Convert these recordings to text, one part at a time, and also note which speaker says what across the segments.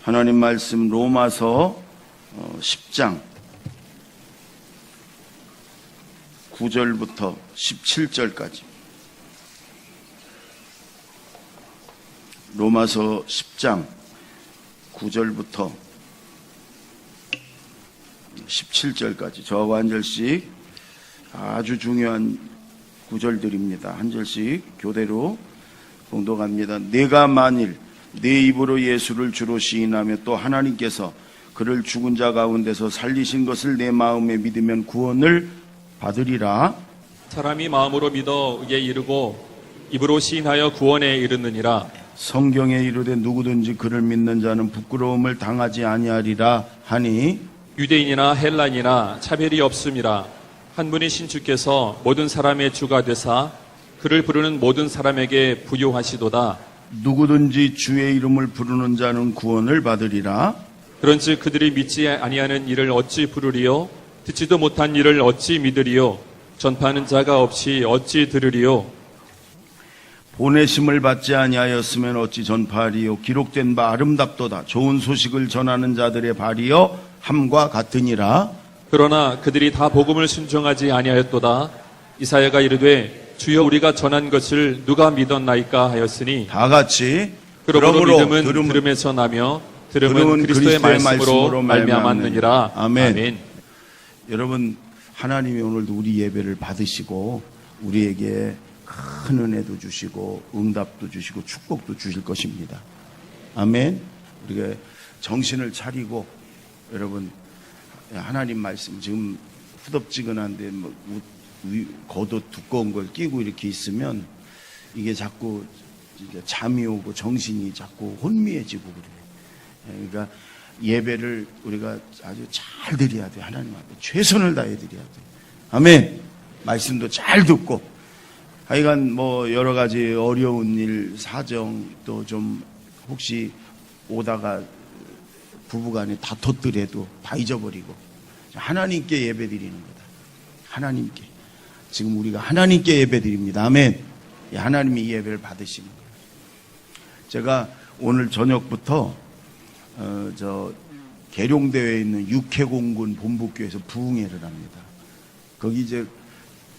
Speaker 1: 하나님 말씀 로마서 10장 9절부터 17절까지. 로마서 10장 9절부터 17절까지 저하고 한 절씩 아주 중요한 구절들입니다. 한 절씩 교대로 봉독합니다. 내가 만일 내 입으로 예수를 주로 시인하며 또 하나님께서 그를 죽은 자 가운데서 살리신 것을 내 마음에 믿으면 구원을 받으리라.
Speaker 2: 사람이 마음으로 믿어 의에 이르고 입으로 시인하여 구원에 이르느니라.
Speaker 1: 성경에 이르되 누구든지 그를 믿는 자는 부끄러움을 당하지 아니하리라 하니
Speaker 2: 유대인이나 헬라인이나 차별이 없음이라. 한 분이신 주께서 모든 사람의 주가 되사 그를 부르는 모든 사람에게 부요하시도다.
Speaker 1: 누구든지 주의 이름을 부르는 자는 구원을 받으리라.
Speaker 2: 그런즉 그들이 믿지 아니하는 이를 어찌 부르리요? 듣지도 못한 이를 어찌 믿으리요? 전파하는 자가 없이 어찌 들으리요?
Speaker 1: 보내심을 받지 아니하였으면 어찌 전파하리요? 기록된 바 아름답도다. 좋은 소식을 전하는 자들의 발이여 함과 같으니라.
Speaker 2: 그러나 그들이 다 복음을 순종하지 아니하였도다. 이사야가 이르되 주여 우리가 전한 것을 누가 믿었나이까 하였으니
Speaker 1: 다 같이
Speaker 2: 그러므로 믿음은 들음에서 나며 들음은 그리스도의 말씀으로 말미암았느니라.
Speaker 1: 아멘. 여러분, 하나님이 오늘도 우리 예배를 받으시고 우리에게 큰 은혜도 주시고 응답도 주시고 축복도 주실 것입니다. 아멘. 우리가 정신을 차리고 여러분, 하나님 말씀 지금 후덥지근한데 겉옷 두꺼운 걸 끼고 이렇게 있으면 이게 자꾸 잠이 오고 정신이 자꾸 혼미해지고 그래요. 그러니까 예배를 우리가 아주 잘 드려야 돼요. 하나님 앞에 최선을 다해 드려야 돼요. 아멘. 말씀도 잘 듣고 하여간 뭐 여러 가지 어려운 일 사정 또 좀 혹시 오다가 부부간에 다퉜더라도 다 잊어버리고 하나님께 예배 드리는 거다. 하나님께. 지금 우리가 하나님께 예배 드립니다. 아멘. 하나님이 이 예배를 받으시는 거예요. 제가 오늘 저녁부터 계룡대회에 있는 육해공군 본부교에서 부흥회를 합니다. 거기 이제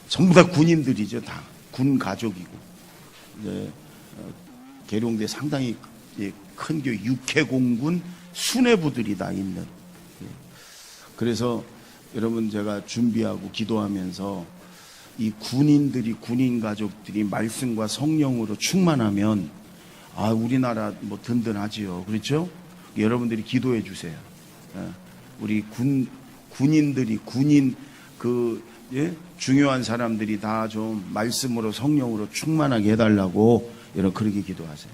Speaker 1: 전부 다 군인들이죠. 다 군 가족이고 이제 계룡대 상당히 큰 교회 육해공군 수뇌부들이 다 있는. 그래서 여러분 제가 준비하고 기도하면서 이 군인들이 군인 가족들이 말씀과 성령으로 충만하면 우리나라 뭐 든든하지요. 그렇죠? 여러분들이 기도해 주세요. 우리 군인들이 군인 중요한 사람들이 다 좀 말씀으로 성령으로 충만하게 해달라고 여러분 그렇게 기도하세요.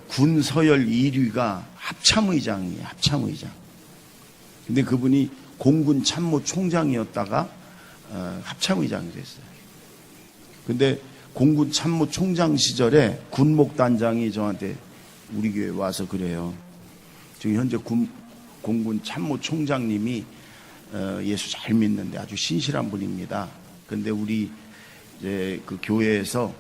Speaker 1: 군 서열 1위가 합참의장이에요. 합참의장. 근데 그분이 공군 참모 총장이었다가 합참의장이 됐어요. 근데 공군 참모 총장 시절에 군목단장이 저한테 우리 교회 와서 그래요. 지금 현재 공군 참모 총장님이 예수 잘 믿는데 아주 신실한 분입니다. 근데 우리 이제 그 교회에서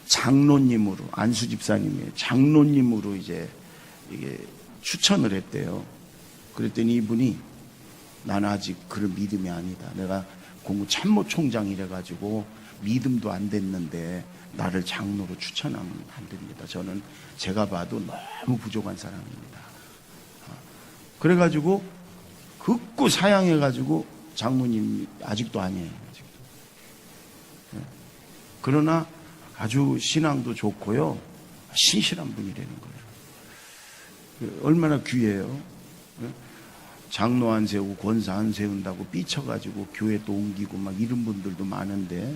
Speaker 1: 장로님으로 안수 집사님이 장로님으로 이제 이게 추천을 했대요. 그랬더니 이분이 나는 아직 그런 믿음이 아니다. 내가 공군 참모 총장이래 가지고 믿음도 안 됐는데 나를 장로로 추천하면 안 됩니다. 저는 제가 봐도 너무 부족한 사람입니다. 그래가지고 극구 사양해가지고 장로님 아직도 아니에요. 아직도. 그러나 아주 신앙도 좋고요. 신실한 분이라는 거예요. 얼마나 귀해요. 장로 안 세우고 권사 안 세운다고 삐쳐가지고 교회 또 옮기고 막 이런 분들도 많은데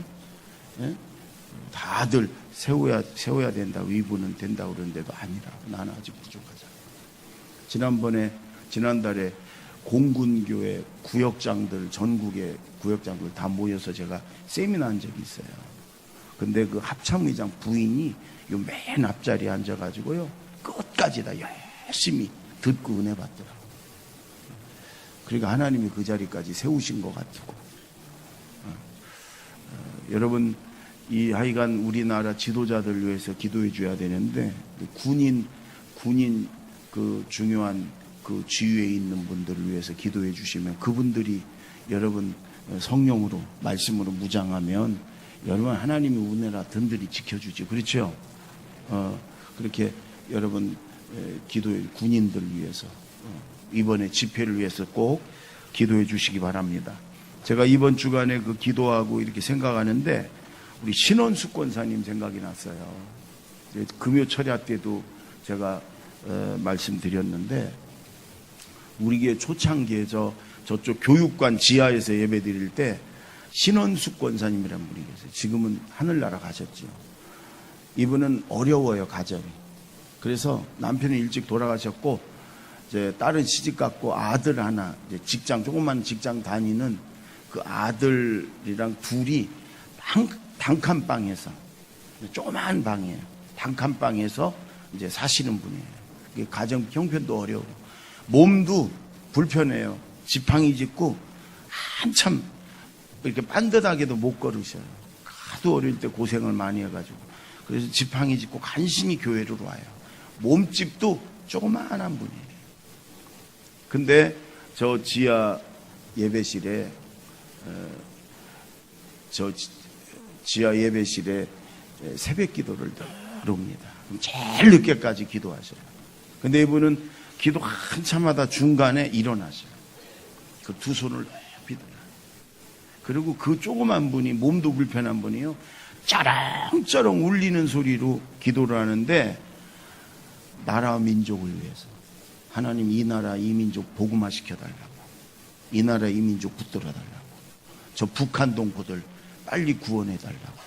Speaker 1: 다들 세워야 된다고 이분은 된다고 그러는데도 아니라 나는 아직 부족하잖아. 지난달에 공군교회 구역장들 전국의 구역장들 다 모여서 제가 세미나 한 적이 있어요. 근데 그 합참의장 부인이 요 맨 앞자리에 앉아가지고요 끝까지 다 열심히 듣고 은혜 받더라고요. 그러니까 하나님이 그 자리까지 세우신 것 같고 여러분 이 하여간 우리나라 지도자들 위해서 기도해 줘야 되는데 군인 그 중요한 그 지위에 있는 분들을 위해서 기도해 주시면 그분들이 여러분 성령으로 말씀으로 무장하면 여러분 하나님이 은혜라 든든히 지켜주죠. 그렇죠? 그렇게 여러분 기도해 군인들 위해서 이번에 집회를 위해서 꼭 기도해 주시기 바랍니다. 제가 이번 주간에 그 기도하고 이렇게 생각하는데 우리 신원숙 권사님 생각이 났어요. 금요 철야 때도 제가 말씀드렸는데 우리 교회 초창기에 저쪽 교육관 지하에서 예배 드릴 때 신원숙 권사님이라는 분이 계세요. 지금은 하늘나라 가셨죠. 이분은 어려워요, 가정이. 그래서 남편이 일찍 돌아가셨고 이제 딸은 시집 갔고 아들 하나 이제 직장 조그만 직장 다니는 그 아들이랑 둘이 단칸방에서 조그만 방이에요. 단칸방에서 이제 사시는 분이에요. 가정 형편도 어려워. 몸도 불편해요. 지팡이 짚고 한참 이렇게 반듯하게도 못 걸으셔요. 하도 어릴 때 고생을 많이 해가지고. 그래서 지팡이 짚고 간신히 교회로 와요. 몸집도 조그마한 분이에요. 근데 저 지하 예배실에 지하 예배실에 새벽 기도를 들어옵니다. 제일 늦게까지 기도하셔요. 근데 이분은 기도 한참 하다 중간에 일어나셔요. 그 두 손을 높이 들어요. 그리고 그 조그만 분이 몸도 불편한 분이요. 짜랑짜랑 울리는 소리로 기도를 하는데 나라와 민족을 위해서 하나님 이 나라 이 민족 복음화 시켜달라고, 이 나라 이 민족 붙들어 달라고, 저 북한 동포들 빨리 구원해달라고,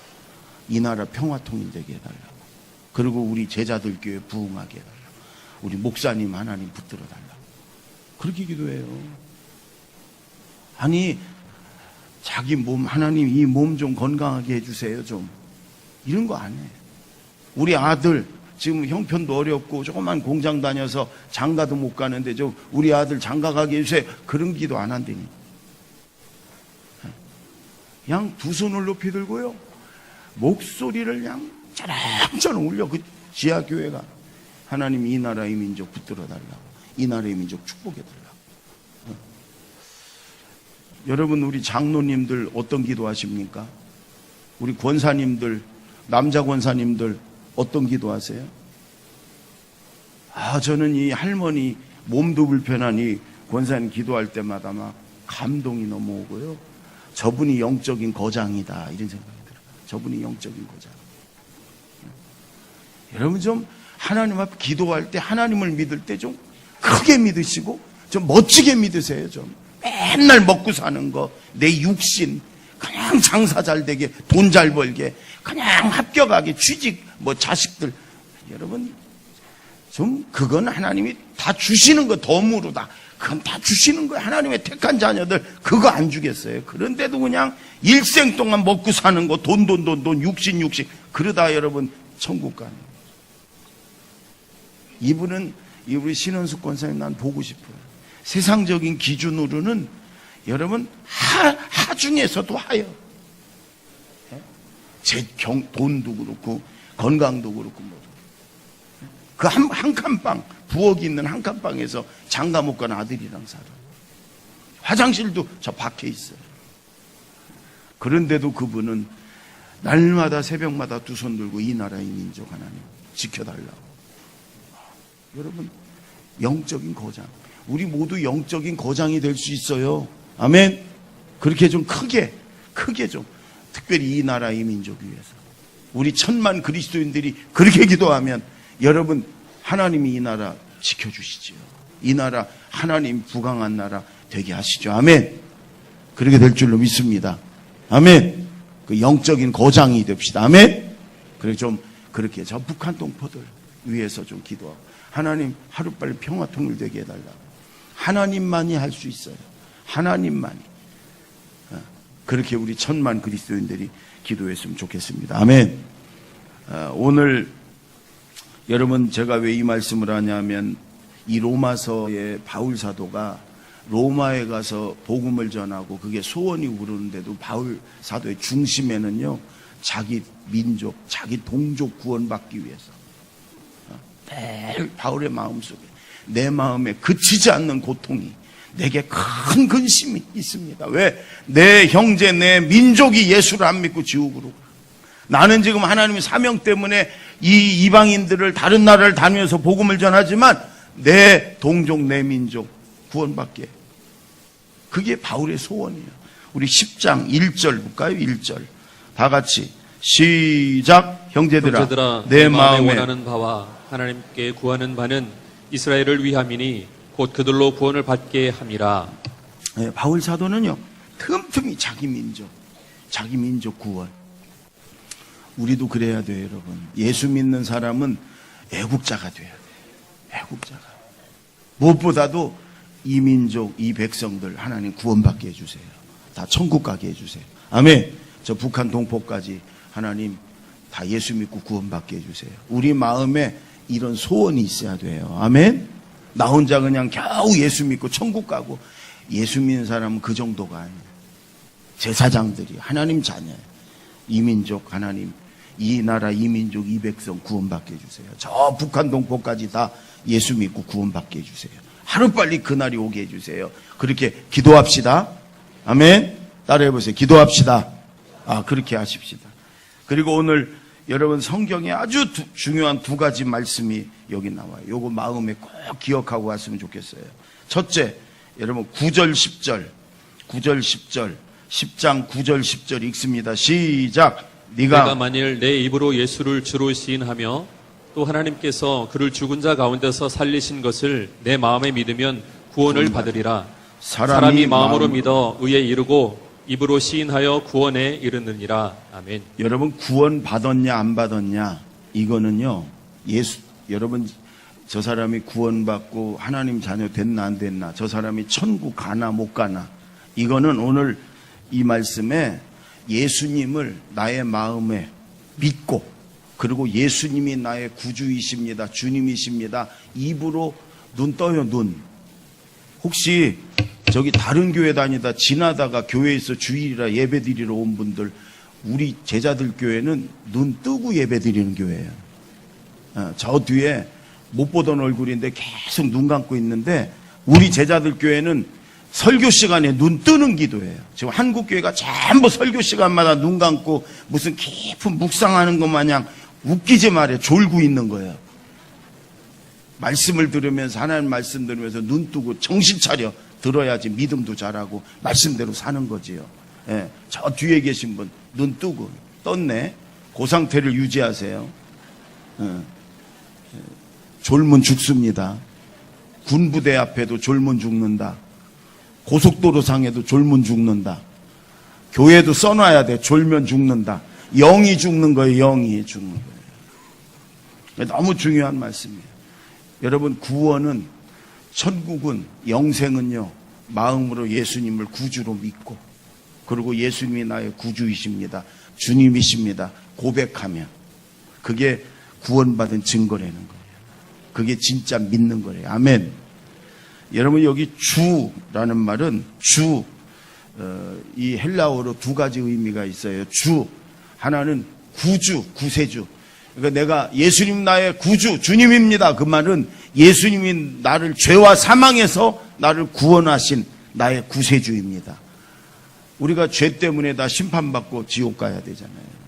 Speaker 1: 이 나라 평화 통일되게 해달라고, 그리고 우리 제자들 교회 부흥하게 해달라고, 우리 목사님 하나님 붙들어 달라고 그렇게 기도해요. 아니 자기 몸 하나님 이 몸 좀 건강하게 해주세요 좀 이런 거 안 해. 우리 아들 지금 형편도 어렵고 조그만 공장 다녀서 장가도 못 가는데 좀 우리 아들 장가 가게 해주세요. 그런 기도 안 한다니. 그냥 두 손을 높이 들고요. 목소리를 그냥 짜랑짜랑 울려. 그 지하교회가 하나님 이 나라 이 민족 붙들어 달라고, 이 나라의 민족 축복해 달라고. 여러분 우리 장로님들 어떤 기도하십니까? 우리 권사님들, 남자 권사님들 어떤 기도하세요? 저는 이 할머니 몸도 불편한 이 권사님 기도할 때마다 막 감동이 넘어오고요. 저분이 영적인 거장이다 이런 생각이 들어요. 저분이 영적인 거장. 여러분 좀 하나님 앞에 기도할 때 하나님을 믿을 때 좀 크게 믿으시고 좀 멋지게 믿으세요. 좀 맨날 먹고 사는 거, 내 육신 그냥 장사 잘 되게 돈 잘 벌게 그냥 합격하게 취직 뭐 자식들 여러분 좀 그건 하나님이 다 주시는 거 덤으로 다 그건 다 주시는 거예요. 하나님의 택한 자녀들 그거 안 주겠어요. 그런데도 그냥 일생 동안 먹고 사는 거 돈 육신 그러다 여러분 천국 가는 거예요. 이분은 우리 신원숙 권사님 난 보고 싶어요. 세상적인 기준으로는 여러분 하 중에서도 하요. 돈도 그렇고 건강도 그렇고 그 한 칸방 부엌이 있는 한 칸방에서 장가 못 간 아들이랑 살아요. 화장실도 저 밖에 있어요. 그런데도 그분은 날마다 새벽마다 두 손 들고 이 나라의 민족 하나님 지켜달라고. 여러분 영적인 거장, 우리 모두 영적인 거장이 될 수 있어요. 아멘. 그렇게 좀 크게 좀 특별히 이 나라 이 민족 위해서 우리 1000만 그리스도인들이 그렇게 기도하면 여러분 하나님이 이 나라 지켜주시지요. 이 나라 하나님 부강한 나라 되게 하시죠. 아멘. 그렇게 될 줄로 믿습니다. 아멘. 그 영적인 거장이 됩시다. 아멘. 그래 좀 그렇게 저 북한 동포들 위해서 좀 기도하고 하나님 하루빨리 평화 통일되게 해달라고. 하나님만이 할 수 있어요. 하나님만이. 그렇게 우리 1000만 그리스도인들이 기도했으면 좋겠습니다. 아멘. 오늘 여러분 제가 왜 이 말씀을 하냐면 이 로마서의 바울 사도가 로마에 가서 복음을 전하고 그게 소원이 우르는데도 바울 사도의 중심에는요 자기 민족, 자기 동족 구원받기 위해서 매일 바울의 마음속에 내 마음에 그치지 않는 고통이, 내게 큰 근심이 있습니다. 왜? 내 형제, 내 민족이 예수를 안 믿고 지옥으로. 나는 지금 하나님의 사명 때문에 이 이방인들을 다른 나라를 다니면서 복음을 전하지만 내 동족, 내 민족 구원받게. 그게 바울의 소원이에요. 우리 10장 1절 볼까요? 1절 다 같이 시작. 형제들아
Speaker 2: 내 마음에 원하는 바와 하나님께 구하는 바는 이스라엘을 위함이니 곧 그들로 구원을 받게 함이라.
Speaker 1: 네, 바울 사도는요 틈틈이 자기 민족 구원. 우리도 그래야 돼요, 여러분. 예수 믿는 사람은 애국자가 돼야 돼요. 애국자가. 무엇보다도 이 민족, 이 백성들 하나님 구원받게 해주세요. 다 천국 가게 해주세요. 아멘. 저 북한 동포까지 하나님 다 예수 믿고 구원받게 해주세요. 우리 마음에 이런 소원이 있어야 돼요. 아멘. 나 혼자 그냥 겨우 예수 믿고 천국 가고. 예수 믿는 사람은 그 정도가 아니에요. 제사장들이 하나님 자녀예요. 이 민족 하나님, 이 나라, 이 민족, 이 백성 구원받게 해주세요. 저 북한 동포까지 다 예수 믿고 구원받게 해주세요. 하루빨리 그날이 오게 해주세요. 그렇게 기도합시다. 아멘. 따라해보세요. 기도합시다. 그렇게 하십시다. 그리고 오늘 여러분 성경에 아주 중요한 두 가지 말씀이 여기 나와요. 요거 마음에 꼭 기억하고 왔으면 좋겠어요. 첫째, 여러분 9절 10절 10장 9절 10절 읽습니다. 시작.
Speaker 2: 내가 만일 내 입으로 예수를 주로 시인하며 또 하나님께서 그를 죽은 자 가운데서 살리신 것을 내 마음에 믿으면 구원을 받으리라. 사람이 마음으로 믿어 의에 이르고 입으로 시인하여 구원에 이르느니라. 아멘.
Speaker 1: 여러분 구원 받았냐 안 받았냐 이거는요 여러분 저 사람이 구원받고 하나님 자녀 됐나 안 됐나, 저 사람이 천국 가나 못 가나, 이거는 오늘 이 말씀에 예수님을 나의 마음에 믿고, 그리고 예수님이 나의 구주이십니다, 주님이십니다, 입으로 눈 떠요. 눈. 혹시 저기 다른 교회 다니다 지나다가 교회에서 주일이라 예배 드리러 온 분들, 우리 제자들 교회는 눈 뜨고 예배 드리는 교회예요. 저 뒤에 못 보던 얼굴인데 계속 눈 감고 있는데, 우리 제자들 교회는 설교 시간에 눈 뜨는 기도예요. 지금 한국 교회가 전부 설교 시간마다 눈 감고 무슨 깊은 묵상하는 것 마냥 웃기지 말에 졸고 있는 거예요. 말씀을 들으면서, 하나님 말씀 들으면서 눈 뜨고 정신 차려 들어야지 믿음도 잘하고 말씀대로 사는 거지요. 예, 저 뒤에 계신 분 눈 뜨고 떴네. 그 상태를 유지하세요. 졸면 죽습니다. 군부대 앞에도 졸면 죽는다. 고속도로 상에도 졸면 죽는다. 교회도 써놔야 돼. 졸면 죽는다. 영이 죽는 거예요. 영이 죽는 거예요. 너무 중요한 말씀이에요. 여러분, 구원은, 천국은, 영생은요, 마음으로 예수님을 구주로 믿고, 그리고 예수님이 나의 구주이십니다, 주님이십니다 고백하면, 그게 구원받은 증거라는 거예요. 그게 진짜 믿는 거예요. 아멘. 여러분, 여기 주라는 말은 이 헬라어로 두 가지 의미가 있어요. 주, 하나는 구주, 구세주. 그러니까 내가 예수님 나의 구주, 주님입니다. 그 말은 예수님이 나를 죄와 사망에서 나를 구원하신 나의 구세주입니다. 우리가 죄 때문에 다 심판받고 지옥 가야 되잖아요.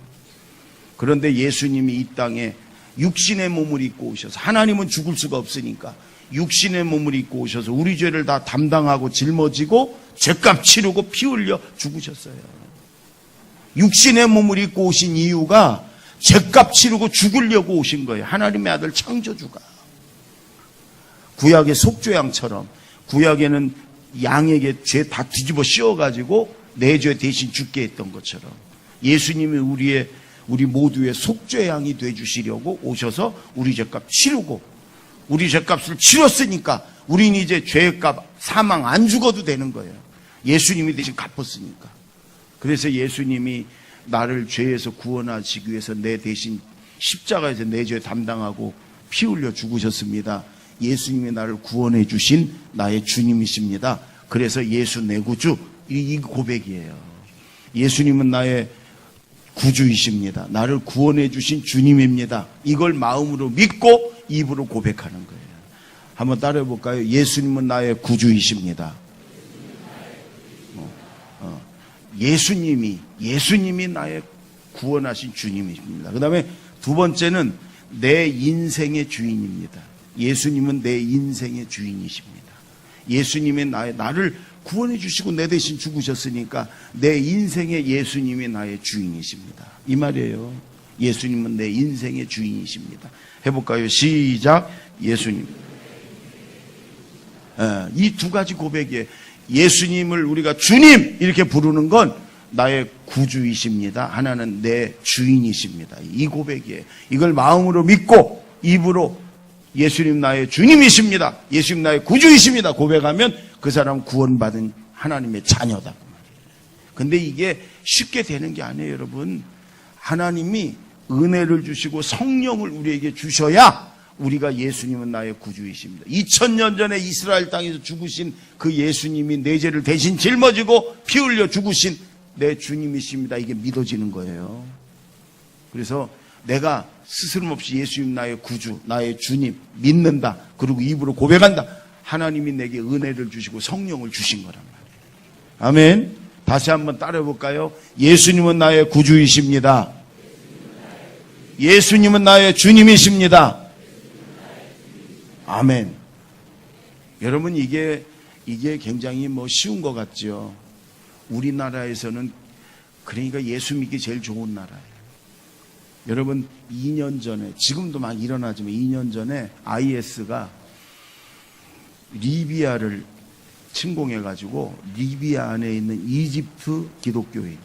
Speaker 1: 그런데 예수님이 이 땅에 육신의 몸을 입고 오셔서, 하나님은 죽을 수가 없으니까 육신의 몸을 입고 오셔서 우리 죄를 다 담당하고 짊어지고 죄값 치르고 피 흘려 죽으셨어요. 육신의 몸을 입고 오신 이유가 죄값 치르고 죽으려고 오신 거예요. 하나님의 아들 창조주가. 구약의 속죄양처럼, 구약에는 양에게 죄 다 뒤집어 씌워가지고 내 죄 대신 죽게 했던 것처럼, 예수님이 우리 모두의 속죄양이 되주시려고 오셔서 우리 죄값 치르고, 우리 죄값을 치렀으니까 우린 이제 죄값, 사망 안 죽어도 되는 거예요. 예수님이 대신 갚았으니까. 그래서 예수님이 나를 죄에서 구원하시기 위해서 내 대신 십자가에서 내 죄 담당하고 피 흘려 죽으셨습니다. 예수님이 나를 구원해 주신 나의 주님이십니다. 그래서 예수 내 구주, 이 고백이에요. 예수님은 나의 구주이십니다. 나를 구원해 주신 주님입니다. 이걸 마음으로 믿고 입으로 고백하는 거예요. 한번 따라해 볼까요? 예수님은 나의 구주이십니다. 예수님이 나의 구원하신 주님이십니다. 그 다음에 두 번째는 내 인생의 주인입니다. 예수님은 내 인생의 주인이십니다. 예수님이 나를 구원해 주시고 내 대신 죽으셨으니까 내 인생의 예수님이 나의 주인이십니다. 이 말이에요. 예수님은 내 인생의 주인이십니다. 해볼까요? 시작. 예수님. 이 두 가지 고백이에요. 예수님을 우리가 주님 이렇게 부르는 건 나의 구주이십니다. 하나는 내 주인이십니다. 이 고백이에요. 이걸 마음으로 믿고 입으로 예수님 나의 주님이십니다. 예수님 나의 구주이십니다. 고백하면 그 사람 구원받은 하나님의 자녀다. 근데 이게 쉽게 되는 게 아니에요, 여러분. 하나님이 은혜를 주시고 성령을 우리에게 주셔야 우리가 예수님은 나의 구주이십니다. 2000년 전에 이스라엘 땅에서 죽으신 그 예수님이 내 죄를 대신 짊어지고 피 흘려 죽으신 내 주님이십니다. 이게 믿어지는 거예요. 그래서 내가 스스럼없이 예수님 나의 구주, 나의 주님 믿는다. 그리고 입으로 고백한다. 하나님이 내게 은혜를 주시고 성령을 주신 거란 말이에요. 아멘. 다시 한번 따라해 볼까요? 예수님은 나의 구주이십니다. 예수님은 나의 주님이십니다. 아멘. 여러분 이게 굉장히 쉬운 것 같죠. 우리나라에서는 그러니까 예수 믿기 제일 좋은 나라예요. 여러분 2년 전에 지금도 막 일어나지만 2년 전에 IS가 리비아를 침공해가지고 리비아 안에 있는 이집트 기독교인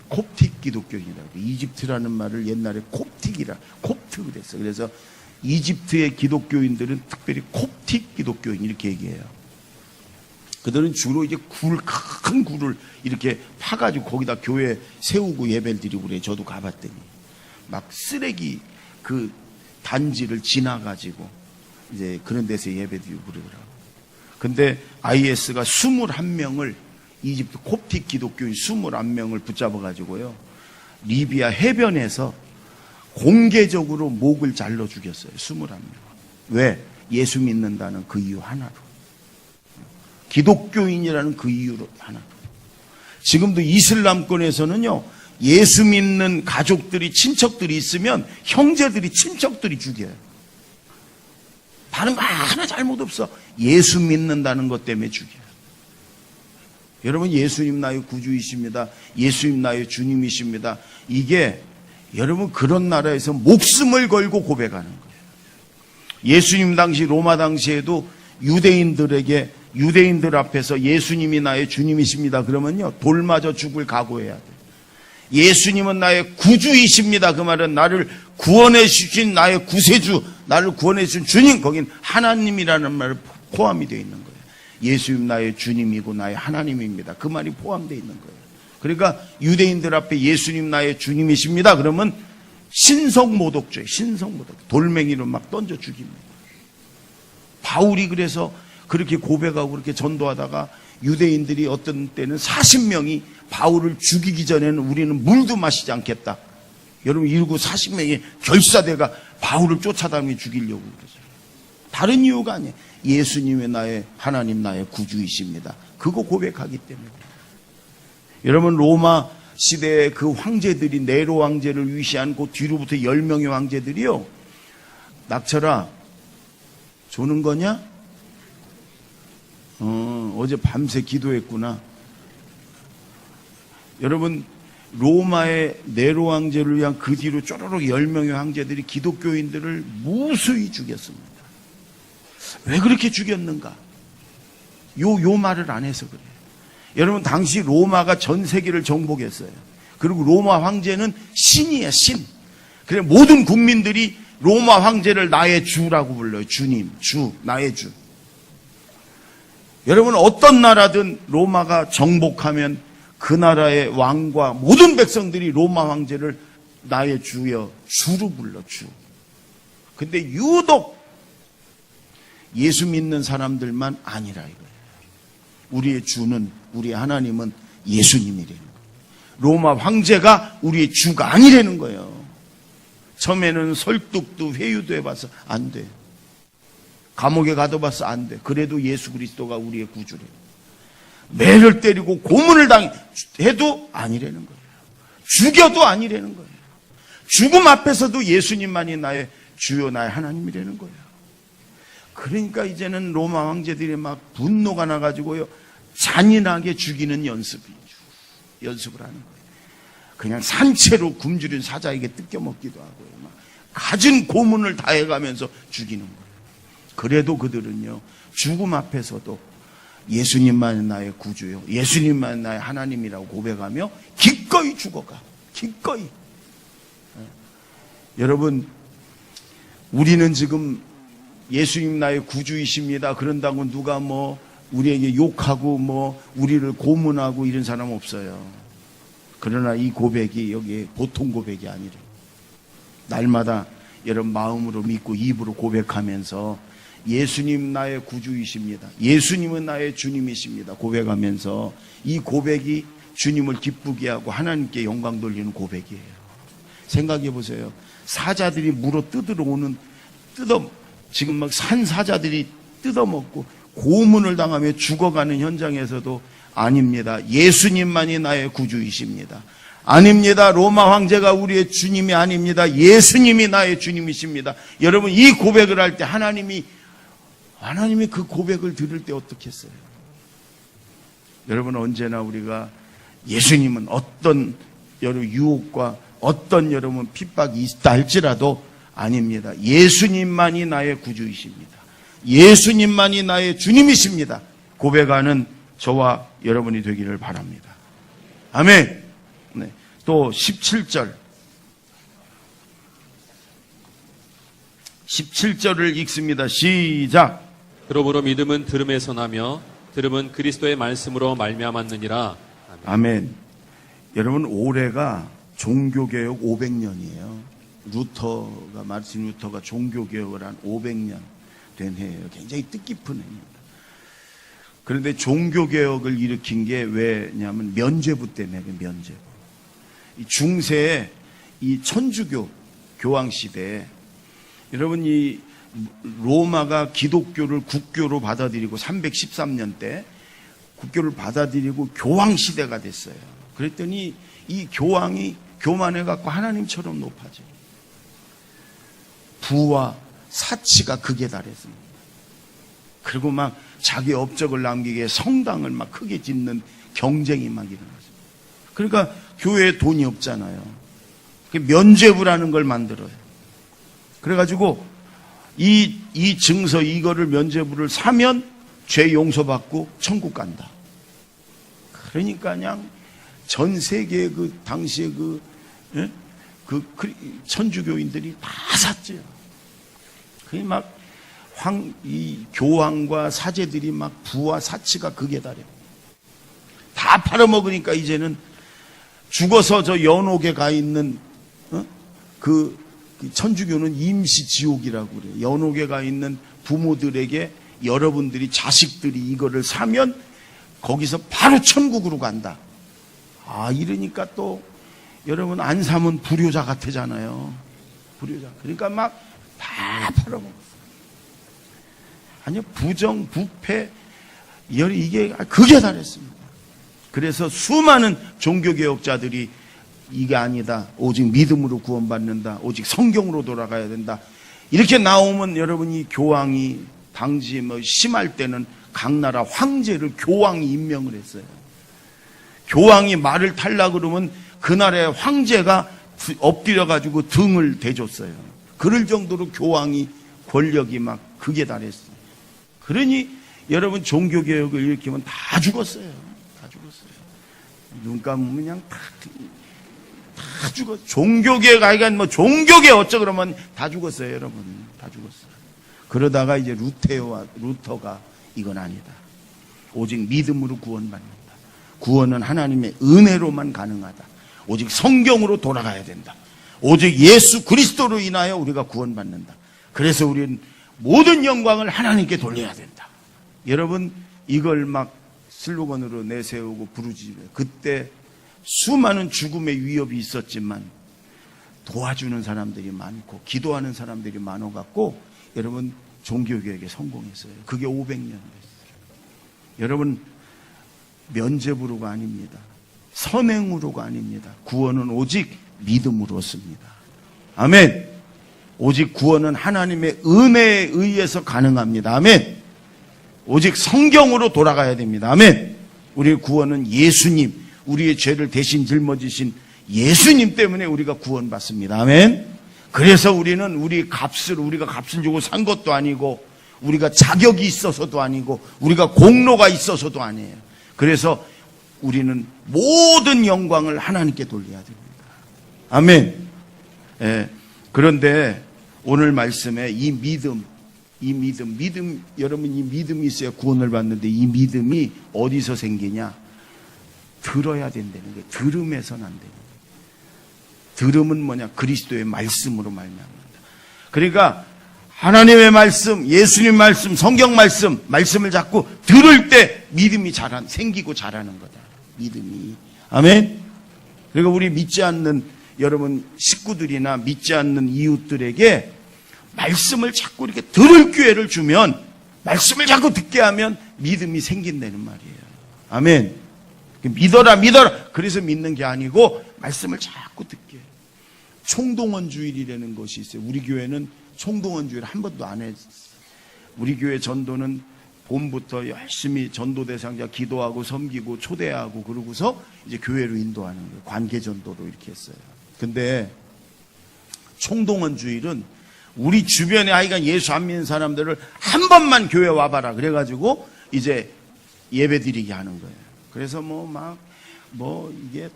Speaker 1: 콥틱 기독교인이라고 이집트라는 말을 옛날에 콥틱이라 콥트 그랬어요. 그래서 이집트의 기독교인들은 특별히 콥틱 기독교인 이렇게 얘기해요. 그들은 주로 이제 큰 굴을 이렇게 파가지고 거기다 교회 세우고 예배를 드리고 그래요. 저도 가봤더니 막 쓰레기 그 단지를 지나가지고 이제 그런 데서 예배 드리고 그러더라고요. 근데 IS가 21명을 이집트 콥틱 기독교인 21명을 붙잡아가지고요. 리비아 해변에서 공개적으로 목을 잘라 죽였어요. 21명. 왜? 예수 믿는다는 그 이유 하나로. 기독교인이라는 그 이유로 하나로. 지금도 이슬람권에서는요. 예수 믿는 가족들이 친척들이 있으면 형제들이 친척들이 죽여요. 다른 거 하나 잘못 없어. 예수 믿는다는 것 때문에 죽여요. 여러분 예수님 나의 구주이십니다. 예수님 나의 주님이십니다. 이게 여러분 그런 나라에서 목숨을 걸고 고백하는 거예요. 예수님 당시 로마 당시에도 유대인들 앞에서 예수님이 나의 주님이십니다. 그러면요 돌 맞아 죽을 각오해야 돼요. 예수님은 나의 구주이십니다. 그 말은 나를 구원해 주신 나의 구세주, 나를 구원해 주신 주님, 거긴 하나님이라는 말 포함이 되어 있는 거예요. 예수님 나의 주님이고 나의 하나님입니다. 그 말이 포함되어 있는 거예요. 그러니까 유대인들 앞에 예수님 나의 주님이십니다. 그러면 신성모독죄, 신성모독, 돌멩이로 막 던져 죽입니다. 바울이 그래서 그렇게 고백하고 그렇게 전도하다가 유대인들이 어떤 때는 40명이 바울을 죽이기 전에는 우리는 물도 마시지 않겠다. 여러분 이러고 40명이 결사대가 바울을 쫓아다니며 죽이려고 그러죠. 다른 이유가 아니에요. 예수님의 나의 하나님 나의 구주이십니다. 그거 고백하기 때문에. 여러분 로마 시대의 그 황제들이 네로 왕제를 위시한 그 뒤로부터 10명의 황제들이요. 낙철아 조는 거냐? 어제 밤새 기도했구나. 여러분 로마의 네로 황제를 위한 그 뒤로 쪼르륵 10명의 황제들이 기독교인들을 무수히 죽였습니다. 왜 그렇게 죽였는가? 요 말을 안 해서 그래요. 여러분 당시 로마가 전 세계를 정복했어요. 그리고 로마 황제는 신이에요. 신. 그래 모든 국민들이 로마 황제를 나의 주라고 불러요. 주님, 주, 나의 주. 여러분 어떤 나라든 로마가 정복하면 그 나라의 왕과 모든 백성들이 로마 황제를 나의 주여, 주로 불러, 주. 근데 유독 예수 믿는 사람들만 아니라 이거예요. 우리의 주는, 우리 하나님은 예수님이라는 거예요. 로마 황제가 우리의 주가 아니라는 거예요. 처음에는 설득도 회유도 해봐서 안 돼요. 감옥에 가둬봤어? 안 돼. 그래도 예수 그리스도가 우리의 구주래. 매를 때리고 고문을 당해도 아니라는 거예요. 죽여도 아니라는 거예요. 죽음 앞에서도 예수님만이 나의 주요 나의 하나님이라는 거예요. 그러니까 이제는 로마 황제들이 막 분노가 나가지고요, 잔인하게 죽이는 연습을 하는 거예요. 그냥 산채로 굶주린 사자에게 뜯겨먹기도 하고요. 막 갖은 고문을 다해가면서 죽이는 거예요. 그래도 그들은요, 죽음 앞에서도 예수님만 나의 구주요, 예수님만 나의 하나님이라고 고백하며 기꺼이 죽어가. 기꺼이. 여러분, 우리는 지금 예수님 나의 구주이십니다 그런다고 누가 뭐 우리에게 욕하고 뭐 우리를 고문하고 이런 사람 없어요. 그러나 이 고백이 여기 보통 고백이 아니래요. 날마다 여러분 마음으로 믿고 입으로 고백하면서 예수님 나의 구주이십니다, 예수님은 나의 주님이십니다 고백하면서 이 고백이 주님을 기쁘게 하고 하나님께 영광 돌리는 고백이에요. 생각해 보세요. 사자들이 물어 뜯으러 오는 지금 막 산 사자들이 뜯어먹고 고문을 당하며 죽어가는 현장에서도 아닙니다, 예수님만이 나의 구주이십니다, 아닙니다, 로마 황제가 우리의 주님이 아닙니다, 예수님이 나의 주님이십니다. 여러분, 이 고백을 할 때 하나님이 그 고백을 들을 때 어떻겠어요? 여러분, 언제나 우리가 예수님은 어떤 여러 유혹과 어떤 여러분 핍박이 있다 할지라도 아닙니다, 예수님만이 나의 구주이십니다, 예수님만이 나의 주님이십니다 고백하는 저와 여러분이 되기를 바랍니다. 아멘. 네. 또 17절을 읽습니다. 시작.
Speaker 2: 그러므로 믿음은 들음에서 나며 들음은 그리스도의 말씀으로 말미암았느니라.
Speaker 1: 아멘. 여러분, 올해가 종교개혁 500년이에요. 마르틴 루터가 종교개혁을 한 500년 된 해예요. 굉장히 뜻깊은 해입니다. 그런데 종교개혁을 일으킨 게 왜냐하면 면죄부 때문에. 면죄부. 이 중세의 이 천주교 교황 시대에 여러분, 이 로마가 기독교를 국교로 받아들이고 313년 때 국교를 받아들이고 교황 시대가 됐어요. 그랬더니 이 교황이 교만해갖고 하나님처럼 높아져요. 부와 사치가 극에 달했습니다. 그리고 막 자기 업적을 남기게 성당을 막 크게 짓는 경쟁이 막 일어났습니다. 그러니까 교회에 돈이 없잖아요. 면죄부라는 걸 만들어요. 그래가지고 이 증서 이거를 면죄부를 사면 죄 용서받고 천국 간다. 그러니까 그냥 전 세계 그 당시에 그 천주교인들이 다 샀죠. 그게 막 이 교황과 사제들이 막 부와 사치가 극에 달해. 다 팔아먹으니까 이제는 죽어서 저 연옥에 가 있는 그 천주교는 임시 지옥이라고 그래요. 연옥에 가 있는 부모들에게 여러분들이 자식들이 이거를 사면 거기서 바로 천국으로 간다. 이러니까 또 여러분 안 사면 불효자 같아잖아요. 불효자. 그러니까 막 다 팔아먹었어요. 아니요, 부정, 부패, 이게 극에 달했습니다. 그래서 수많은 종교개혁자들이 이게 아니다, 오직 믿음으로 구원받는다, 오직 성경으로 돌아가야 된다, 이렇게 나오면 여러분, 이 교황이 당시 심할 때는 각 나라 황제를 교황이 임명을 했어요. 교황이 말을 타려고 그러면 그 나라의 황제가 엎드려가지고 등을 대줬어요. 그럴 정도로 교황이 권력이 막 극에 달했어요. 그러니 여러분, 종교개혁을 일으키면 다 죽었어요. 다 죽었어요. 눈 감으면 그냥 다 죽었어요. 종교개혁 하여간 종교개혁 어쩌 그러면 다 죽었어요. 여러분, 다 죽었어요. 그러다가 이제 루터가 이건 아니다, 오직 믿음으로 구원받는다, 구원은 하나님의 은혜로만 가능하다, 오직 성경으로 돌아가야 된다, 오직 예수 그리스도로 인하여 우리가 구원받는다, 그래서 우리는 모든 영광을 하나님께 돌려야 된다. 여러분, 이걸 막 슬로건으로 내세우고 부르짖어요. 그때 수많은 죽음의 위협이 있었지만 도와주는 사람들이 많고 기도하는 사람들이 많아갖고 여러분, 종교개혁에 성공했어요. 그게 500년 됐어요. 여러분, 면죄부로가 아닙니다. 선행으로가 아닙니다. 구원은 오직 믿음으로 얻습니다. 아멘. 오직 구원은 하나님의 은혜에 의해서 가능합니다. 아멘. 오직 성경으로 돌아가야 됩니다. 아멘. 우리의 구원은 예수님, 우리의 죄를 대신 짊어지신 예수님 때문에 우리가 구원받습니다. 아멘. 그래서 우리는 우리가 값을 주고 산 것도 아니고, 우리가 자격이 있어서도 아니고, 우리가 공로가 있어서도 아니에요. 그래서 우리는 모든 영광을 하나님께 돌려야 됩니다. 아멘. 예. 그런데 오늘 말씀에 이 믿음, 여러분 이 믿음이 있어야 구원을 받는데, 이 믿음이 어디서 생기냐? 들어야 된다는 거예요. 들음에서는 안 됩니다. 들음은 뭐냐? 그리스도의 말씀으로 말미암는다. 그러니까 하나님의 말씀, 예수님 말씀, 성경 말씀을 자꾸 들을 때 믿음이 생기고 자라는 거다. 믿음이. 아멘. 그리고 우리 믿지 않는 여러분 식구들이나 믿지 않는 이웃들에게 말씀을 자꾸 이렇게 들을 기회를 주면, 말씀을 자꾸 듣게 하면 믿음이 생긴다는 말이에요. 아멘. 믿어라. 그래서 믿는 게 아니고 말씀을 자꾸 듣게. 총동원주일이라는 것이 있어요. 우리 교회는 총동원주일 한 번도 안 했어요. 우리 교회 전도는 봄부터 열심히 전도 대상자 기도하고 섬기고 초대하고, 그러고서 이제 교회로 인도하는 거예요. 관계 전도로 이렇게 했어요. 근데 총동원주일은 우리 주변에 하여간 예수 안 믿는 사람들을 한 번만 교회 와봐라 그래가지고 이제 예배 드리게 하는 거예요. 그래서 이게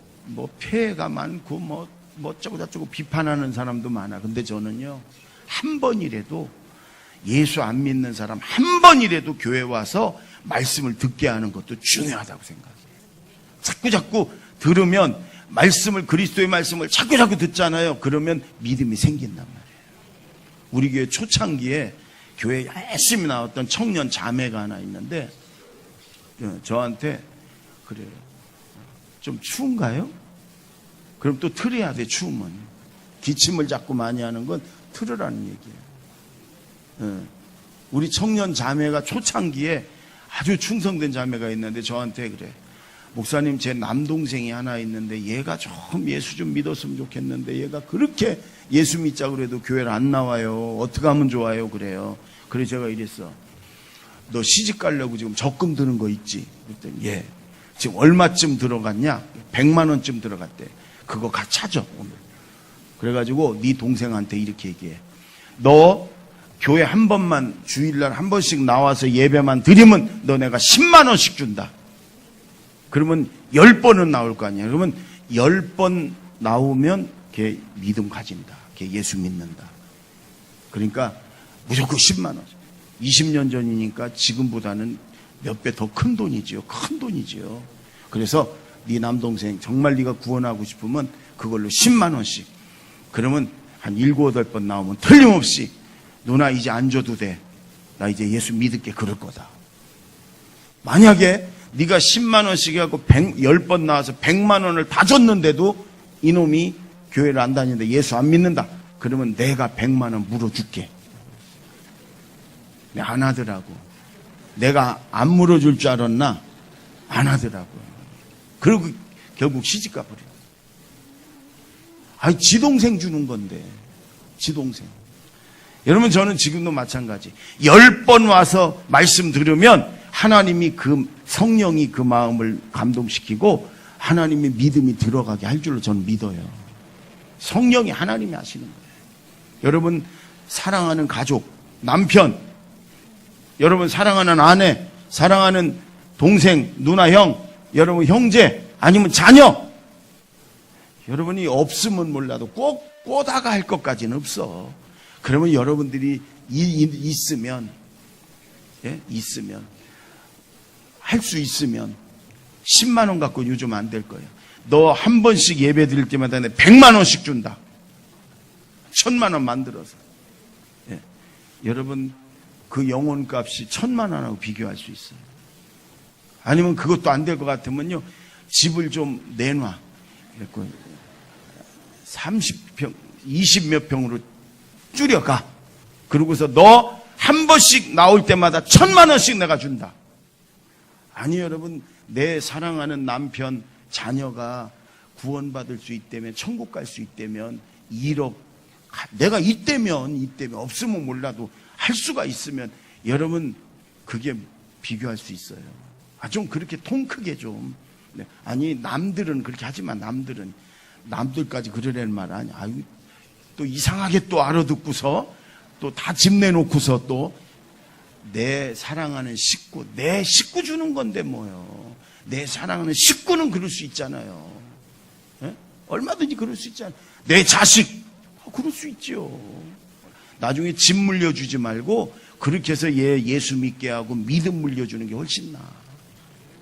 Speaker 1: 폐해가 많고 어쩌고 비판하는 사람도 많아. 근데 저는요, 한 번이라도 예수 안 믿는 사람 한 번이라도 교회 와서 말씀을 듣게 하는 것도 중요하다고 생각해요. 자꾸 들으면 그리스도의 말씀을 자꾸 듣잖아요. 그러면 믿음이 생긴단 말이에요. 우리 교회 초창기에 교회에 열심히 나왔던 청년 자매가 하나 있는데, 저한테 그래요. 좀 추운가요? 그럼 또 틀어야 돼. 추우면 기침을 자꾸 많이 하는 건 틀으라는 얘기예요. 우리 청년 자매가 초창기에 아주 충성된 자매가 있는데 저한테 그래. 목사님, 제 남동생이 하나 있는데 얘가 좀 예수 좀 믿었으면 좋겠는데 얘가 그렇게 예수 믿자고 그래도 교회를 안 나와요. 어떻게 하면 좋아요? 그래요. 그래서 제가 이랬어. 너 시집 가려고 지금 적금 드는 거 있지? 그랬더니 예. 지금 얼마쯤 들어갔냐? 100만 원쯤 들어갔대. 그거 같이 찾아 오늘. 그래가지고 네 동생한테 이렇게 얘기해. 너 교회 한 번만, 주일날 한 번씩 나와서 예배만 드리면 너 내가 10만 원씩 준다. 그러면 10번은 나올 거 아니야. 그러면 10번 나오면 걔 믿음 가진다. 걔 예수 믿는다. 그러니까 무조건 10만 원. 20년 전이니까 지금보다는 몇 배 더 큰 돈이지요. 큰 돈이지요. 그래서 네 남동생 정말 네가 구원하고 싶으면 그걸로 10만 원씩. 그러면 한 7, 8번 나오면 틀림없이 누나 이제 안 줘도 돼. 나 이제 예수 믿을게. 그럴 거다. 만약에 네가 10만 원씩 해갖고 10번 나와서 100만 원을 다 줬는데도 이놈이 교회를 안 다니는데 예수 안 믿는다. 그러면 내가 100만 원 물어줄게. 안 하더라고. 내가 안 물어줄 줄 알았나? 안 하더라고. 그리고 결국 시집가 버려. 아니, 지 동생 주는 건데. 지 동생. 여러분, 저는 지금도 마찬가지. 10번 와서 말씀 들으면 하나님이 성령이 그 마음을 감동시키고 하나님의 믿음이 들어가게 할 줄로 저는 믿어요. 성령이 하나님이 하시는 거예요. 여러분, 사랑하는 가족, 남편, 여러분 사랑하는 아내, 사랑하는 동생, 누나, 형, 여러분 형제, 아니면 자녀. 여러분이 없으면 몰라도 꼭 꼬다가 할 것까지는 없어. 그러면 여러분들이 있으면 할 수 있으면 10만 원 갖고 요즘 안 될 거예요. 너 한 번씩 예배 드릴 때마다 100만 원씩 준다. 1000만 원 만들어서. 예. 여러분, 그 영혼값이 1000만 원하고 비교할 수 있어요. 아니면 그것도 안 될 것 같으면요, 집을 좀 내놔. 30평, 20몇 평으로 줄여가. 그러고서 너 한 번씩 나올 때마다 1,000만 원씩 내가 준다. 아니 여러분, 내 사랑하는 남편, 자녀가 구원받을 수 있다면, 천국 갈 수 있다면 1억, 내가 이때면 없으면 몰라도 할 수가 있으면 여러분 그게 비교할 수 있어요. 좀 그렇게 통 크게 좀. 네. 아니 남들은 그렇게 하지만 남들까지 그러려는 말 아니. 또 이상하게 또 알아듣고서 또 다 집 내놓고서 또 내 사랑하는 식구, 내 식구 주는 건데 뭐요. 내 사랑하는 식구는 그럴 수 있잖아요. 네? 얼마든지 그럴 수 있잖아요. 내 자식 그럴 수 있죠. 나중에 집 물려주지 말고 그렇게 해서 예수 믿게 하고 믿음 물려주는 게 훨씬 나아.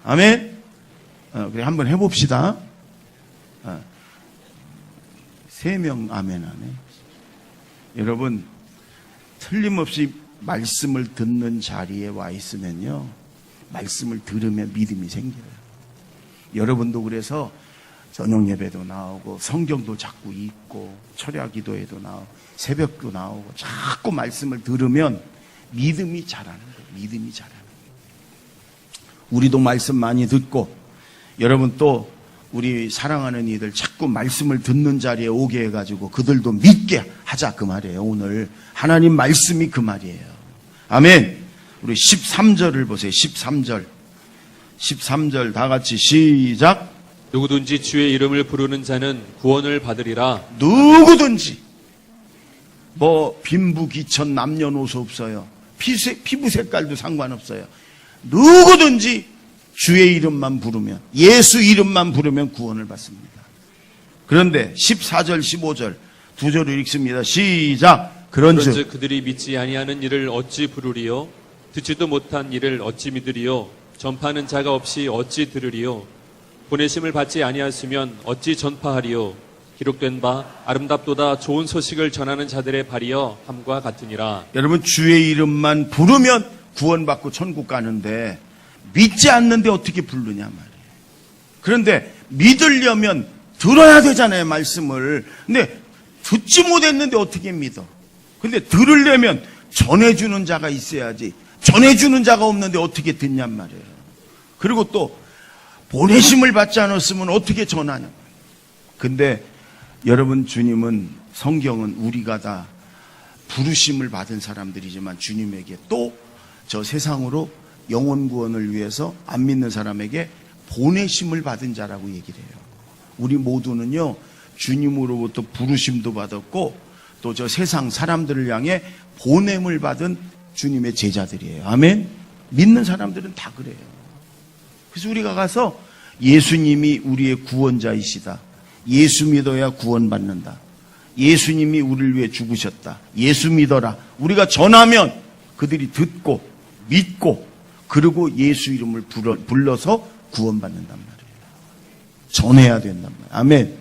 Speaker 1: 아멘. 그래 한번 해봅시다. 3명 아멘 하네. 여러분 틀림없이 말씀을 듣는 자리에 와 있으면요, 말씀을 들으면 믿음이 생겨요. 여러분도 그래서 저녁 예배도 나오고 성경도 자꾸 읽고 철야 기도회도 나오고 새벽도 나오고 자꾸 말씀을 들으면 믿음이 자라는 거예요. 믿음이 자라는 거예요. 우리도 말씀 많이 듣고 여러분 또 우리 사랑하는 이들 자꾸 말씀을 듣는 자리에 오게 해가지고 그들도 믿게 하자 그 말이에요. 오늘 하나님 말씀이 그 말이에요. 아멘. 우리 13절을 보세요. 13절 다 같이 시작.
Speaker 2: 누구든지 주의 이름을 부르는 자는 구원을 받으리라.
Speaker 1: 누구든지 뭐 빈부 기천 남녀노소 없어요. 피부 색깔도 상관없어요. 누구든지 주의 이름만 부르면, 예수 이름만 부르면 구원을 받습니다. 그런데 14절 15절 두 절을 읽습니다. 시작.
Speaker 2: 그런즉 그들이 믿지 아니하는 이를 어찌 부르리요? 듣지도 못한 이를 어찌 믿으리요? 전파하는 자가 없이 어찌 들으리요? 보내심을 받지 아니하였으면 어찌 전파하리요? 기록된 바 아름답도다 좋은 소식을 전하는 자들의 발이여 함과 같으니라.
Speaker 1: 여러분 주의 이름만 부르면 구원받고 천국 가는데 믿지 않는데 어떻게 부르냐 말이에요. 그런데 믿으려면 들어야 되잖아요, 말씀을. 근데 듣지 못했는데 어떻게 믿어? 근데 들으려면 전해주는 자가 있어야지. 전해주는 자가 없는데 어떻게 듣냔 말이에요. 그리고 또 보내심을 받지 않았으면 어떻게 전하냐. 근데 여러분 주님은, 성경은 우리가 다 부르심을 받은 사람들이지만 주님에게 또 저 세상으로 영혼 구원을 위해서 안 믿는 사람에게 보내심을 받은 자라고 얘기를 해요. 우리 모두는요 주님으로부터 부르심도 받았고 또 저 세상 사람들을 향해 보냄을 받은 주님의 제자들이에요. 아멘. 믿는 사람들은 다 그래요. 그래서 우리가 가서 예수님이 우리의 구원자이시다, 예수 믿어야 구원받는다, 예수님이 우리를 위해 죽으셨다, 예수 믿어라, 우리가 전하면 그들이 듣고 믿고 그리고 예수 이름을 불러서 구원받는단 말이에요. 전해야 된단 말이에요. 아멘.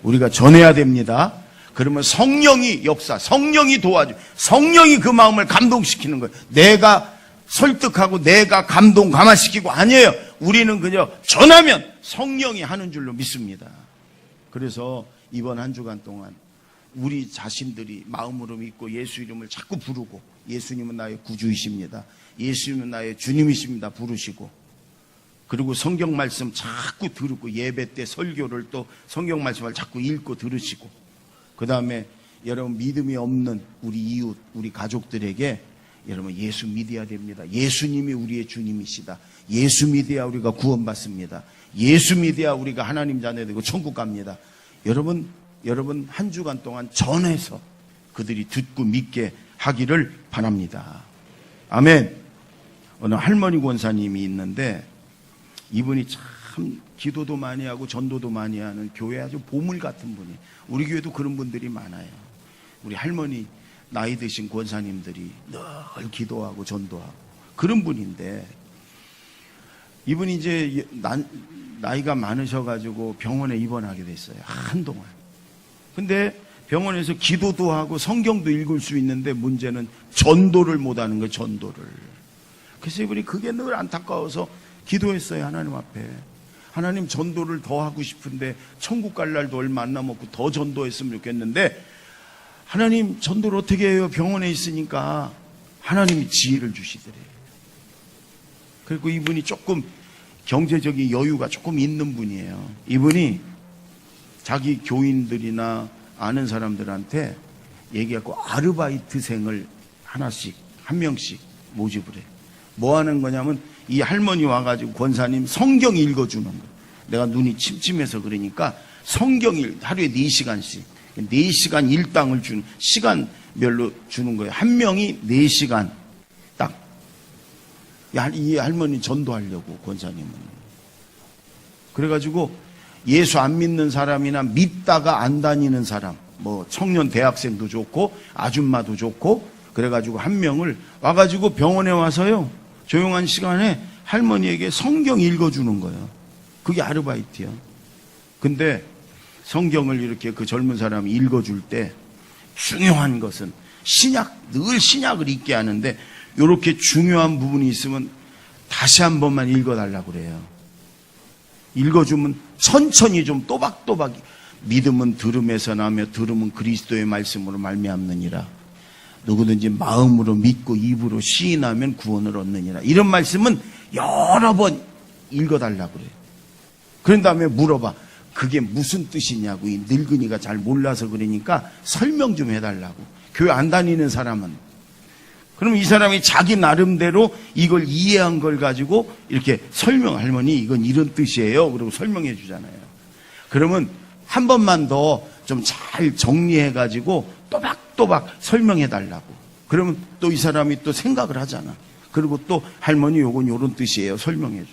Speaker 1: 우리가 전해야 됩니다. 그러면 성령이 역사, 성령이 도와줘, 성령이 그 마음을 감동시키는 거예요. 내가 설득하고 내가 감화시키고 아니에요. 우리는 그저 전하면 성령이 하는 줄로 믿습니다. 그래서 이번 한 주간 동안 우리 자신들이 마음으로 믿고 예수 이름을 자꾸 부르고, 예수님은 나의 구주이십니다, 예수님은 나의 주님이십니다 부르시고, 그리고 성경 말씀 자꾸 들고 예배 때 설교를 또 성경 말씀을 자꾸 읽고 들으시고, 그 다음에 여러분 믿음이 없는 우리 이웃, 우리 가족들에게 여러분 예수 믿어야 됩니다. 예수님이 우리의 주님이시다, 예수 믿어야 우리가 구원받습니다, 예수 믿어야 우리가 하나님 자녀 되고 천국 갑니다. 여러분 한 주간 동안 전해서 그들이 듣고 믿게 하기를 바랍니다. 아멘. 어느 할머니 권사님이 있는데 이분이 참 기도도 많이 하고 전도도 많이 하는 교회 아주 보물 같은 분이, 우리 교회도 그런 분들이 많아요. 우리 할머니 나이 드신 권사님들이 늘 기도하고 전도하고 그런 분인데, 이분이 이제 나이가 많으셔가지고 병원에 입원하게 됐어요, 한동안. 근데 병원에서 기도도 하고 성경도 읽을 수 있는데 문제는 전도를 못하는 거예요, 전도를. 그래서 이분이 그게 늘 안타까워서 기도했어요, 하나님 앞에. 하나님, 전도를 더 하고 싶은데 천국 갈 날도 얼마 안 남았고 더 전도했으면 좋겠는데, 하나님 전도를 어떻게 해요? 병원에 있으니까. 하나님이 지혜를 주시더래요. 그리고 이분이 조금 경제적인 여유가 조금 있는 분이에요. 이분이 자기 교인들이나 아는 사람들한테 얘기하고 아르바이트생을 하나씩, 한 명씩 모집을 해요. 뭐 하는 거냐면 이 할머니 와가지고 권사님 성경 읽어주는 거예요. 내가 눈이 침침해서 그러니까 성경 하루에 4시간씩 4시간 일당을 주는 시간별로 주는 거예요. 한 명이 4시간 딱. 이 할머니 전도하려고 권사님은. 그래가지고 예수 안 믿는 사람이나 믿다가 안 다니는 사람, 뭐 청년 대학생도 좋고 아줌마도 좋고 그래가지고 한 명을 와가지고 병원에 와서요 조용한 시간에 할머니에게 성경 읽어주는 거예요. 그게 아르바이트야. 근데 성경을 이렇게 그 젊은 사람이 읽어줄 때 중요한 것은 늘 신약을 읽게 하는데 이렇게 중요한 부분이 있으면 다시 한 번만 읽어달라고 그래요. 읽어주면 천천히 좀 또박또박 믿음은 들음에서 나며 들음은 그리스도의 말씀으로 말미암느니라. 누구든지 마음으로 믿고 입으로 시인하면 구원을 얻느니라. 이런 말씀은 여러 번 읽어달라고 그래요. 그런 다음에 물어봐. 그게 무슨 뜻이냐고. 이 늙은이가 잘 몰라서 그러니까 설명 좀 해달라고. 교회 안 다니는 사람은. 그럼 이 사람이 자기 나름대로 이걸 이해한 걸 가지고 이렇게 할머니 이건 이런 뜻이에요. 그리고 설명해 주잖아요. 그러면 한 번만 더 좀 잘 정리해 가지고 또박또박 설명해 달라고. 그러면 또 이 사람이 또 생각을 하잖아. 그리고 또 할머니 요건 요런 뜻이에요. 설명해 줘.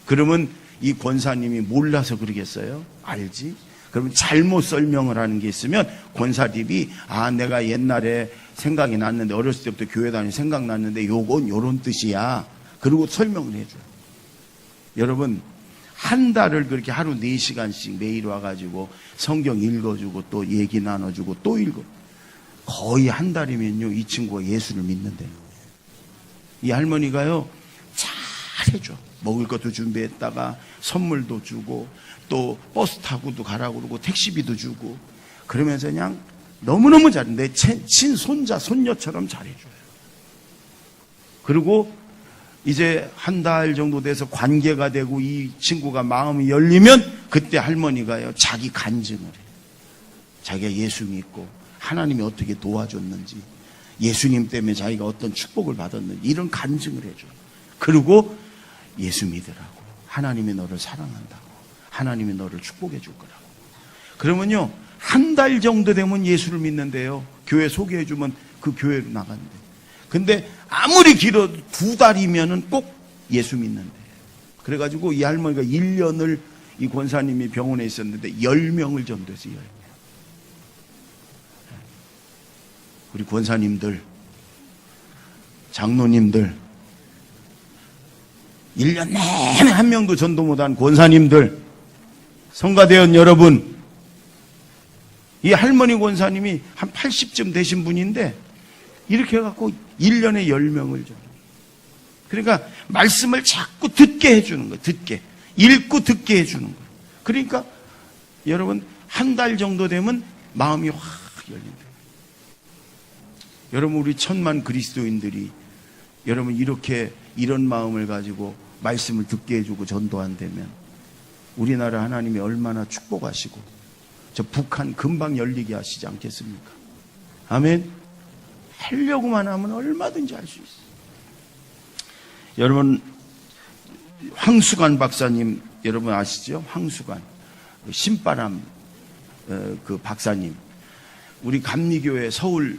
Speaker 1: 그러면 이 권사님이 몰라서 그러겠어요? 알지? 그러면 잘못 설명을 하는 게 있으면 권사님이 내가 옛날에 생각이 났는데 어렸을 때부터 교회 다니 생각났는데 요건 요런 뜻이야. 그리고 설명을 해줘요. 여러분 한 달을 그렇게 하루 4시간씩 매일 와가지고 성경 읽어주고 또 얘기 나눠주고 또 읽어. 거의 한 달이면요 이 친구가 예수를 믿는데요. 이 할머니가요 잘해줘. 먹을 것도 준비했다가 선물도 주고 또 버스 타고도 가라고 그러고 택시비도 주고 그러면서 그냥 너무너무 잘해. 내 친손자 손녀처럼 잘해줘요. 그리고 이제 한 달 정도 돼서 관계가 되고 이 친구가 마음이 열리면 그때 할머니가요 자기 간증을 해요. 자기가 예수 믿고 하나님이 어떻게 도와줬는지 예수님 때문에 자기가 어떤 축복을 받았는지 이런 간증을 해줘요. 그리고 예수 믿으라고. 하나님이 너를 사랑한다고. 하나님이 너를 축복해 줄 거라고. 그러면요 한 달 정도 되면 예수를 믿는데요. 교회 소개해 주면 그 교회로 나간대. 근데 아무리 길어도 2달이면은 꼭 예수 믿는데. 그래가지고 이 할머니가 1년을 이 권사님이 병원에 있었는데 10명을 전도했어요. 10명. 우리 권사님들, 장로님들, 1년 내내 한 명도 전도 못한 권사님들, 성가대원 여러분, 이 할머니 권사님이 한 80쯤 되신 분인데 이렇게 해갖고 1년에 10명을 줘. 그러니까 말씀을 자꾸 듣게 해주는 거예요. 듣게. 읽고 듣게 해주는 거예요. 그러니까 여러분 한 달 정도 되면 마음이 확 열린다. 여러분 우리 천만 그리스도인들이 여러분 이런 마음을 가지고 말씀을 듣게 해주고 전도한다면 우리나라 하나님이 얼마나 축복하시고 저 북한 금방 열리게 하시지 않겠습니까? 아멘. 하려고만 하면 얼마든지 할 수 있어요. 여러분 황수관 박사님 여러분 아시죠? 황수관 신바람 그 박사님 우리 감리교회 서울에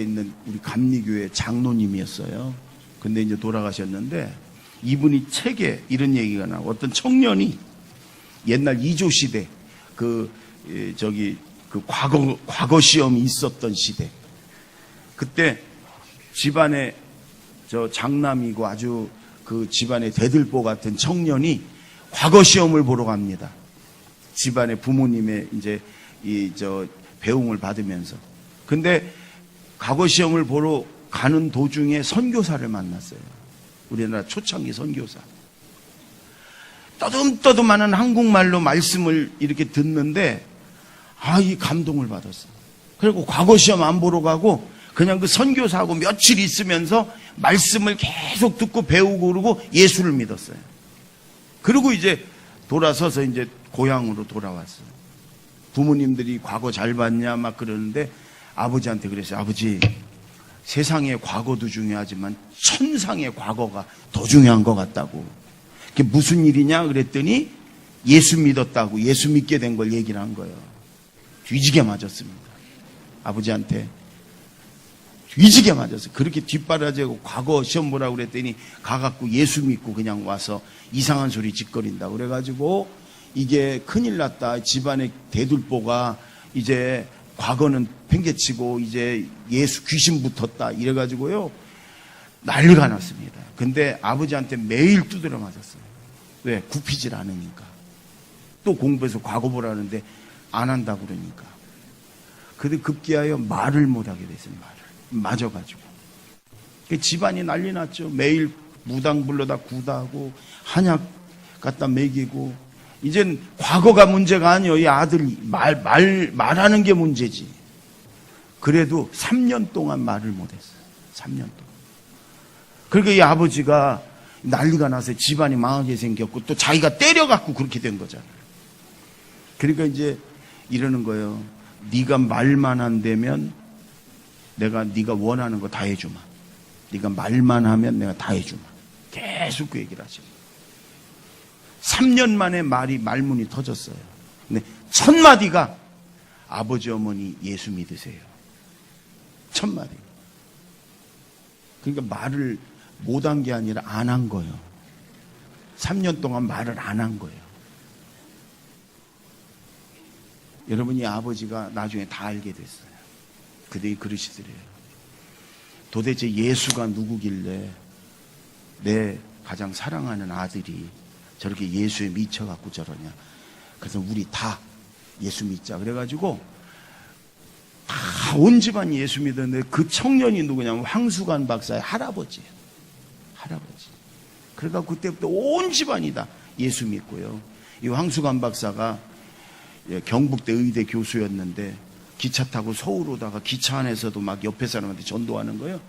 Speaker 1: 있는 우리 감리교회 장로님이었어요. 근데 이제 돌아가셨는데 이분이 책에 이런 얘기가 나와. 어떤 청년이 옛날 이조 시대 그 과거 시험이 있었던 시대. 그때 집안에 장남이고 아주 그 집안의 대들보 같은 청년이 과거 시험을 보러 갑니다. 집안의 부모님의 이제 배웅을 받으면서. 근데 과거 시험을 보러 가는 도중에 선교사를 만났어요. 우리나라 초창기 선교사. 떠듬떠듬하는 한국말로 말씀을 이렇게 듣는데 이 감동을 받았어요. 그리고 과거 시험 안 보러 가고 그냥 그 선교사하고 며칠 있으면서 말씀을 계속 듣고 배우고 그러고 예수를 믿었어요. 그리고 이제 돌아서서 이제 고향으로 돌아왔어요. 부모님들이 과거 잘 봤냐 막 그러는데 아버지한테 그랬어요. 아버지, 세상의 과거도 중요하지만 천상의 과거가 더 중요한 것 같다고. 그게 무슨 일이냐 그랬더니 예수 믿었다고, 예수 믿게 된 걸 얘기를 한 거예요. 뒤지게 맞았습니다. 아버지한테 뒤지게 맞았어요. 그렇게 뒷바라지하고 과거 시험 보라고 그랬더니 가갖고 예수 믿고 그냥 와서 이상한 소리 짓거린다고 그래가지고 이게 큰일 났다. 집안의 대들보가 이제 과거는 팽개치고 이제 예수 귀신 붙었다 이래가지고요 난리가 났습니다. 근데 아버지한테 매일 두드려 맞았어요. 왜? 굽히질 않으니까. 또 공부해서 과거 보라는데 안 한다고 그러니까. 근데 급기야여 말을 못하게 됐어요. 말을 맞아가지고 집안이 난리 났죠. 매일 무당 불러다 구다하고 한약 갖다 먹이고. 이젠 과거가 문제가 아니에요. 이 아들이 말하는 게 문제지. 그래도 3년 동안 말을 못했어요. 3년 동안. 그러니까 이 아버지가 난리가 나서 집안이 망하게 생겼고 또 자기가 때려갖고 그렇게 된 거잖아요. 그러니까 이제 이러는 거예요. 네가 말만 안 되면 내가 네가 원하는 거 다 해주마. 네가 말만 하면 내가 다 해주마. 계속 그 얘기를 하죠. 3년 만에 말문이 터졌어요. 근데 첫 마디가 아버지 어머니 예수 믿으세요. 첫 마디. 그러니까 말을 못한 게 아니라 안 한 거예요. 3년 동안 말을 안 한 거예요. 여러분이 아버지가 나중에 다 알게 됐어요. 그들이 그러시더래요. 도대체 예수가 누구길래 내 가장 사랑하는 아들이 저렇게 예수에 미쳐갖고 저러냐. 그래서 우리 다 예수 믿자. 그래가지고 다 온 집안 예수 믿었는데 그 청년이 누구냐면 황수관 박사의 할아버지예요. 할아버지. 그러니까 그때부터 온 집안이 다 예수 믿고요. 이 황수관 박사가 경북대 의대 교수였는데 기차 타고 서울 오다가 기차 안에서도 막 옆에 사람한테 전도하는 거예요.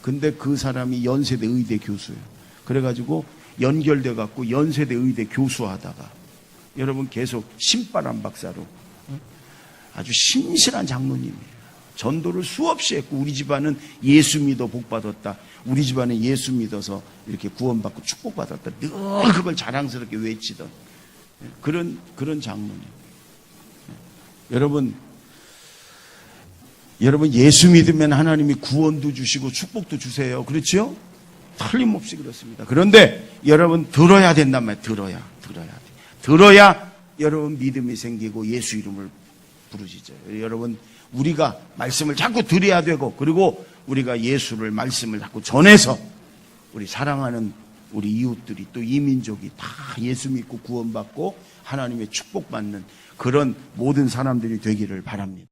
Speaker 1: 근데 그 사람이 연세대 의대 교수예요. 그래가지고 연결돼 갖고 연세대 의대 교수하다가 여러분 계속 신바람 박사로 아주 신실한 장로님이에요. 전도를 수없이 했고 우리 집안은 예수 믿어 복 받았다. 우리 집안은 예수 믿어서 이렇게 구원받고 축복받았다. 늘 그걸 자랑스럽게 외치던 그런 장로님. 여러분 예수 믿으면 하나님이 구원도 주시고 축복도 주세요. 그렇죠? 틀림없이 그렇습니다. 그런데 여러분 들어야 된단 말이에요. 들어야 여러분 믿음이 생기고 예수 이름을 부르시죠. 여러분 우리가 말씀을 자꾸 들어야 되고 그리고 우리가 예수를 말씀을 자꾸 전해서 우리 사랑하는 우리 이웃들이 또 이민족이 다 예수 믿고 구원받고 하나님의 축복받는 그런 모든 사람들이 되기를 바랍니다.